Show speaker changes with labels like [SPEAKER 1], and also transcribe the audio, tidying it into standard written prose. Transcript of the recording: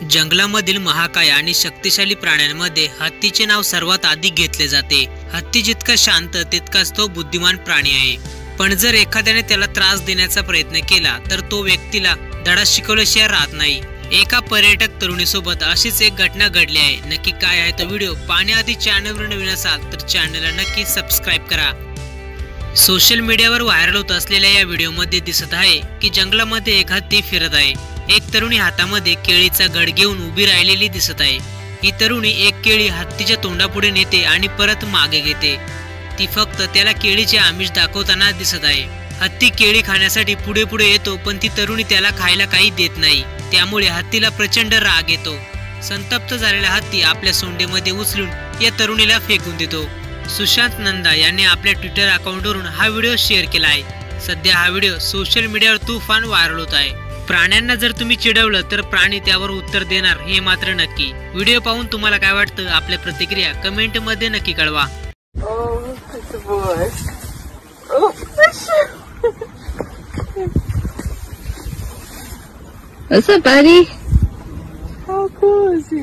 [SPEAKER 1] जंगलामधील महाकाय आणि शक्तिशाली प्राण्यांमध्ये हत्तीचे नाव सर्वात आधी घेतले जाते। हत्ती जितका शांत तितकाच तो बुद्धिमान प्राणी आहे, पण जर एखाद्याने त्याला त्रास देण्याचा प्रयत्न केला तर तो व्यक्तीला धडा शिकवल्याशिवाय राहत नाही। एका पर्यटक तरुणीसोबत अशीच एक घटना घडली आहे। नक्की काय आहे तो व्हिडिओ पाहण्याआधी चॅनलवर नवीन असाल तर चॅनलला नक्की सबस्क्राइब करा। सोशल मीडियावर व्हायरल होत असलेल्या या व्हिडिओमध्ये दिसत आहे की जंगलामध्ये एक हत्ती फिरत आहे। एक तरुणी हातामध्ये केळीचा घड घेऊन उभी राहिलेली दिसत आहे। ही तरुणी एक केळी हत्तीच्या तोंडापुढे नेते आणि परत मागे घेते। ती फक्त त्याला केळीचे आमिष दाखवताना दिसत आहे। हत्ती केळी खाण्यासाठी पुढे पुढे येतो, पण ती तरुणी त्याला खायला काही देत नाही। त्यामुळे हत्तीला प्रचंड राग येतो। संतप्त झालेला हत्ती आपल्या सोंडेमध्ये उचलून या तरुणीला फेकून देतो। सुशांत नंदा यांनी आपल्या ट्विटर अकाउंटवरून हा व्हिडिओ शेअर केला आहे। सध्या हा व्हिडिओ सोशल मीडियावर तुफान व्हायरल होत आहे। प्राण्यांना जर तुम्ही चिडवलं तर प्राणी त्यावर उत्तर देणार हे मात्र नक्की। व्हिडिओ पाहून तुम्हाला काय वाटतं आपल्या प्रतिक्रिया कमेंट मध्ये नक्की कळवा।
[SPEAKER 2] What's up, buddy?
[SPEAKER 3] How cool is he?